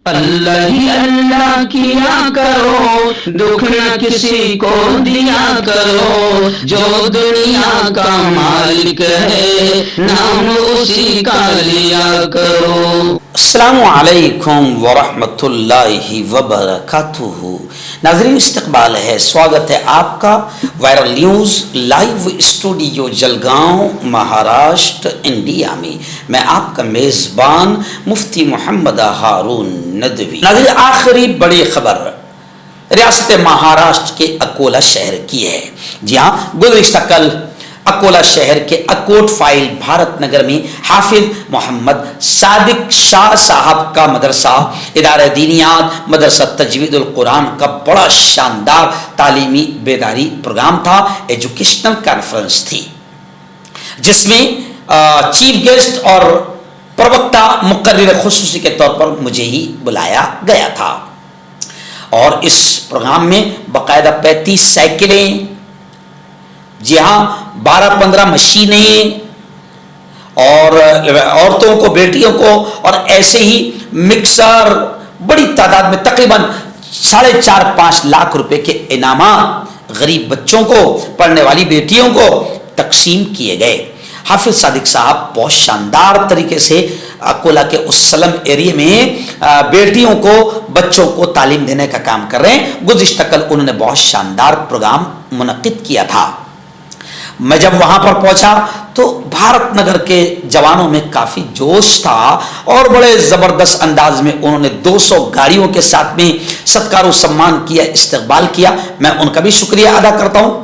اللہ ہی اللہ کیا کرو، دکھ نہ کسی کو دیا کرو، جو دنیا کا مالک ہے نام اسی کا لیا کرو۔ السلام علیکم ورحمۃ اللہ وبرکاتہ۔ ناظرین استقبال ہے، سواگت ہے آپ کا viral news live studio Jalgaon Maharashtra India میں۔ میں آپ کا میزبان مفتی محمد ہارون ندوی۔ ناظرین آخری بڑی خبر ریاست مہاراشٹر کے اکولا شہر کی ہے۔ جی ہاں، گزشتہ کل اکولا شہر کے اکوٹ فائل بھارت نگر میں حافظ محمد صادق شاہ صاحب کا مدرسہ ادارہ دینیات مدرسہ تجوید القرآن کا بڑا شاندار تعلیمی بیداری پروگرام تھا، ایجوکیشنل کانفرنس تھی، جس میں چیف گیسٹ اور پروکتا مقرر خصوصی کے طور پر مجھے ہی بلایا گیا تھا، اور اس پروگرام میں باقاعدہ 35 سائیکلیں، جی ہاں 12-15 مشینیں، اور عورتوں کو بیٹیوں کو، اور ایسے ہی مکسر، بڑی تعداد میں تقریباً 4.5 لاکھ روپے کے انعامات غریب بچوں کو، پڑھنے والی بیٹیوں کو تقسیم کیے گئے۔ حافظ صادق صاحب بہت شاندار طریقے سے اکولا کے اس سلم ایریے میں بیٹیوں کو، بچوں کو تعلیم دینے کا کام کر رہے ہیں۔ گزشتہ کل انہوں نے بہت شاندار پروگرام منعقد کیا تھا۔ میں جب وہاں پر پہنچا تو بھارت نگر کے جوانوں میں کافی جوش تھا، اور بڑے زبردست انداز میں انہوں نے 200 گاڑیوں کے ساتھ میں ستکار و سمان کیا، استقبال کیا۔ میں ان کا بھی شکریہ ادا کرتا ہوں۔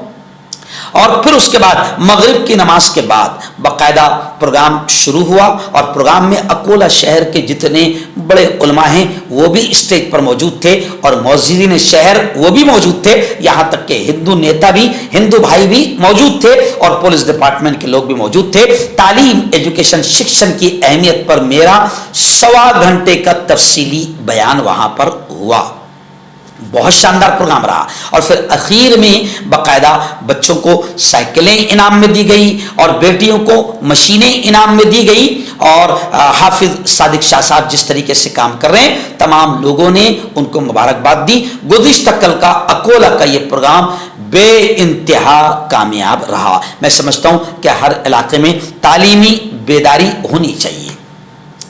اور پھر اس کے بعد مغرب کی نماز کے بعد باقاعدہ پروگرام شروع ہوا، اور پروگرام میں اکولا شہر کے جتنے بڑے علماء ہیں وہ بھی اسٹیج پر موجود تھے، اور معززین شہر وہ بھی موجود تھے، یہاں تک کہ ہندو نیتا بھی، ہندو بھائی بھی موجود تھے، اور پولیس ڈپارٹمنٹ کے لوگ بھی موجود تھے۔ تعلیم، ایجوکیشن، شکشن کی اہمیت پر میرا 1.25 گھنٹے کا تفصیلی بیان وہاں پر ہوا۔ بہت شاندار پروگرام رہا، اور پھر اخیر میں باقاعدہ بچوں کو سائیکلیں انعام میں دی گئی، اور بیٹیوں کو مشینیں انعام میں دی گئی، اور حافظ صادق شاہ صاحب جس طریقے سے کام کر رہے ہیں تمام لوگوں نے ان کو مبارکباد دی۔ گزشتہ کل کا اکولا کا یہ پروگرام بے انتہا کامیاب رہا۔ میں سمجھتا ہوں کہ ہر علاقے میں تعلیمی بیداری ہونی چاہیے۔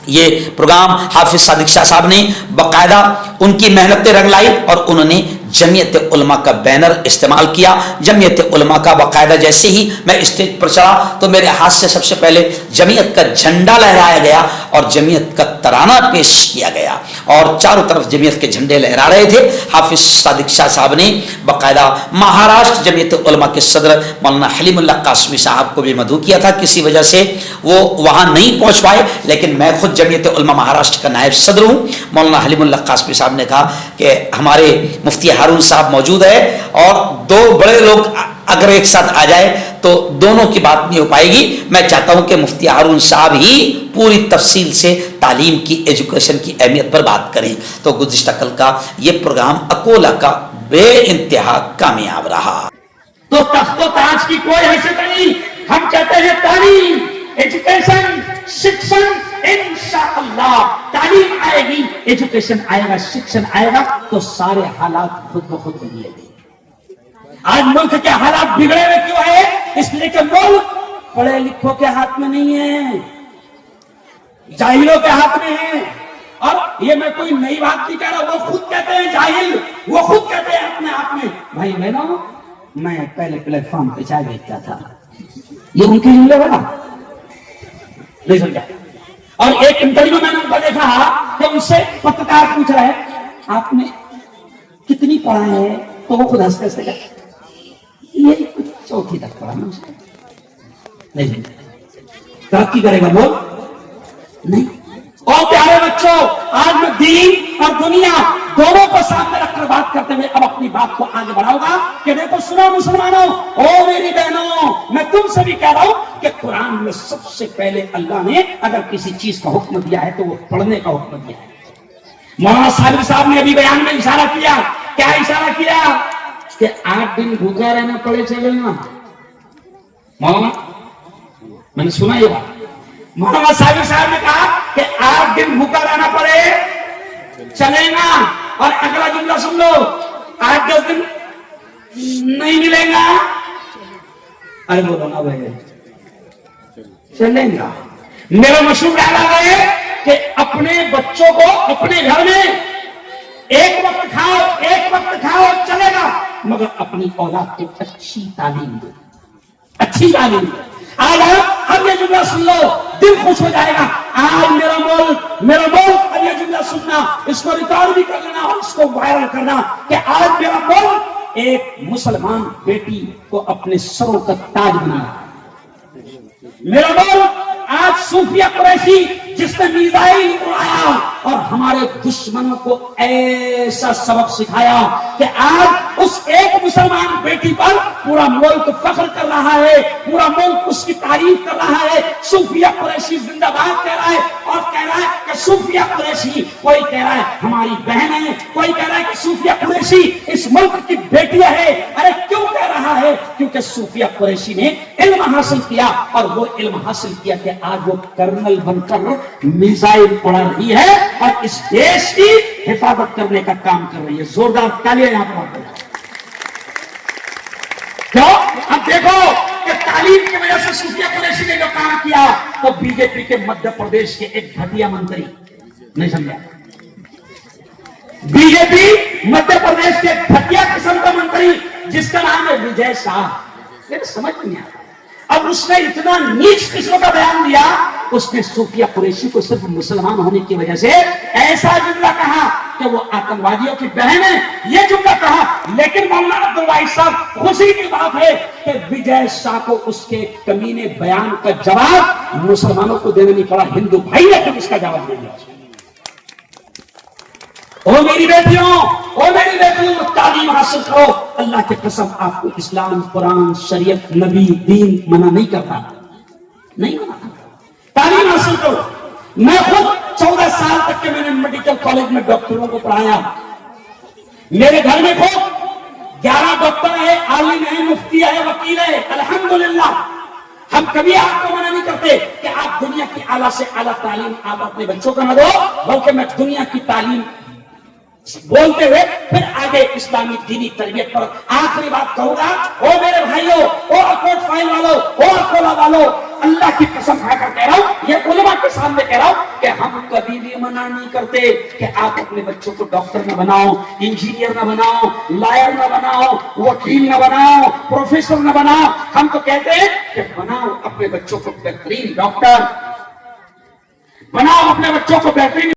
یہ پروگرام حافظ صادق شاہ صاحب نے باقاعدہ ان کی محنت رنگ لائی، اور انہوں نے جمعیت علماء کا بینر استعمال کیا۔ جمعیت علماء کا باقاعدہ جیسے ہی میں اسٹیج پر چڑھا تو میرے ہاتھ سے سب سے پہلے جمعیت کا جھنڈا لہرایا گیا، اور جمعیت کا ترانہ پیش کیا گیا، اور چاروں طرف جمعیت کے جھنڈے لہرا رہے تھے۔ حافظ صادق شاہ صاحب نے باقاعدہ مہاراشٹر جمعیت علماء کے صدر مولانا حلیم اللہ قاسمی صاحب کو بھی مدعو کیا تھا، کسی وجہ سے وہ وہاں نہیں پہنچ پائے، لیکن میں خود جمعیت علماء مہاراشٹر کا نائب صدر ہوں۔ مولانا حلیم اللہ قاسمی صاحب نے کہا کہ ہمارے مفتی ہارون صاحب موجود ہے، اور 2 بڑے لوگ اگر ایک ساتھ آ جائے تو دونوں کی بات نہیں ہو پائے گی۔ میں چاہتا ہوں کہ مفتی ہارون صاحب ہی پوری تفصیل سے تعلیم کی، ایجوکیشن کی اہمیت پر بات کریں۔ تو گزشتہ کل کا یہ پروگرام اکولا کا بے انتہا کامیاب رہا۔ تو تخت و تاج کی کوئی حیثیت نہیں، ہم کہتے ہیں تعلیم، ایجوکیشن، شکشن، انشاءاللہ تعلیم آئے گی، ایجوکیشن آئے گا، شکشن آئے گا تو سارے حالات خود بخود بدلیں گے۔ آج ملک کے حالات بگڑے ہوئے کیوں ہے؟ اس لیے کہ ملک پڑھے لکھوں کے ہاتھ میں نہیں ہے، جاہلوں کے ہاتھ میں ہے۔ اور یہ میں کوئی نئی بات نہیں کہہ رہا، وہ خود کہتے ہیں جاہل، وہ خود کہتے ہیں اپنے آپ میں، بھائی بہنوں میں پہلے پلیٹ فارم پہ چائے بیچتا تھا، یہ ان کی جملے بنا نہیں سمجھا۔ اور ایک انٹرویو میں نے ان کو دیکھا کہ ان سے پترکار پوچھ رہا ہے آپ نے کتنی پڑھا ہے، تو وہ خود ہنستے ہنستے کہتے یہ کچھ 4تھی تک پڑھا نہیں، ترقی کرے گا وہ نہیں۔ اور پیارے بچوں، آج میں دین اور دنیا دونوں کو سامنے رکھ کر بات کرتے ہوئے اب اپنی بات کو آگے بڑھاؤں گا کہ دیکھو سنو مسلمانوں، او میری بہنوں، میں تم سے بھی کہہ رہا ہوں کہ قرآن میں سب سے پہلے اللہ نے اگر کسی چیز کا حکم دیا ہے تو وہ پڑھنے کا حکم دیا ہے۔ مولانا صادق صاحب نے ابھی بیان میں اشارہ کیا، کیا اشارہ کیا کہ 8 دن بھوکا رہنا پڑے چلے نا۔ مولانا میں نے سنا یہ بات، مولانا صادق صاحب نے کہا کہ 8 دن بھوکا رہنا پڑے چلے گا. اور اگلا جملہ سن لو, 8-10 دن نہیں ملے گا. ارے بولو نا بھائی, چلیں گا. میرا مشہور ڈائلاگ ہے کہ اپنے بچوں کو اپنے گھر میں ایک وقت کھاؤ چلے گا, مگر اپنی اولاد کو اچھی تعلیم دو, اچھی تعلیم دو. آج اب یہ جملہ سن لو, دل خوش ہو جائے گا. آج میرا ملک اب یہ جملہ سننا, اس کو ریکارڈ بھی کر لینا اور اس کو وائرل کرنا کہ آج میرا ملک ایک مسلمان بیٹی کو اپنے سروں کا تاج بنا رہا ہے. میرا ملک آج صوفیہ قریشی جس نے میزائل اڑایا اور ہمارے دشمنوں کو ایسا سبق سکھایا کہ آج اس ایک مسلمان بیٹی پر پورا ملک فخر کر رہا ہے, پورا ملک اس کی تعریف کر رہا ہے. صوفیہ قریشی زندہ باد کہہ رہا ہے, اور کہہ رہا ہے کہ صوفیہ قریشی, کوئی کہہ رہا ہے ہماری بہن ہے, کوئی کہہ رہا ہے کہ صوفیہ قریشی اس ملک کی بیٹیاں ہے. ارے کیوں کہہ رہا ہے؟ کیونکہ صوفیہ قریشی نے علم حاصل کیا, اور وہ علم حاصل کیا کہ آج وہ کرنل بن کر میزائل اڑا رہی ہے اور اس دیش کی حفاظت کرنے کا کام کر رہی ہے. زوردار تالیاں یہاں پر. کیوں؟ اب دیکھو کہ تعلیم کی وجہ سے صوفیہ قریشی نے جو کام کیا, تو بی جے پی کے مدھیہ پردیش کے ایک گھٹیا منتری, نہیں سمجھا, بی جے پی مدھیہ پردیش کے گھٹیا قسم کا منتری جس کا نام ہے وجے شاہ, میرے سمجھ نہیں آتا. اب اس نے اتنا نیچ قسم کا بیان دیا, اس نے صوفیہ قریشی کو صرف مسلمان ہونے کی وجہ سے ایسا جملہ کہا کہ وہ آتنکوادیوں کی بہن ہے, یہ جملہ کہا. لیکن مولانا عبدالواحد صاحب, خوشی کی بات ہے کہ وجے شاہ کو اس کے کمینے بیان کا جواب مسلمانوں کو دینا نہیں پڑا, ہندو بھائی نے پھر اس کا جواب دے دیا. او میری بیٹیوں, تعلیم حاصل کرو. اللہ کی قسم آپ کو اسلام, قرآن, شریعت, نبی, دین منع نہیں کرتا, نہیں منع کرتا. تعلیم حاصل کرو. میں خود 14 سال تک کے میں نے میڈیکل کالج میں ڈاکٹروں کو پڑھایا. میرے گھر میں خود 11 ڈاکٹر ہے, عالم ہے, مفتی ہے, وکیل ہے. الحمدللہ ہم کبھی آپ کو منع نہیں کرتے کہ آپ دنیا کی اعلیٰ سے اعلیٰ تعلیم آپ اپنے بچوں کو نہ دو, بلکہ میں دنیا کی تعلیم بولتے ہوئے پھر آگے اسلامی دینی تربیت پر آخری بات کہوں گا. او میرے بھائیوں, او اکوٹ فائل والوں, او اکولا والوں, اللہ کی قسم کھا کر کہہ رہا ہوں, یہ علماء کے سامنے کہہ رہا ہوں کہ ہم کبھی بھی منع نہیں کرتے کہ آپ اپنے بچوں کو ڈاکٹر نہ بناؤ, انجینئر نہ بناؤ, لائر نہ بناؤ, وکیل نہ بناؤ, پروفیسر نہ بناؤ. ہم تو کہتے ہیں کہ بناؤ اپنے بچوں کو بہترین ڈاکٹر, بناؤ اپنے بچوں کو بہترین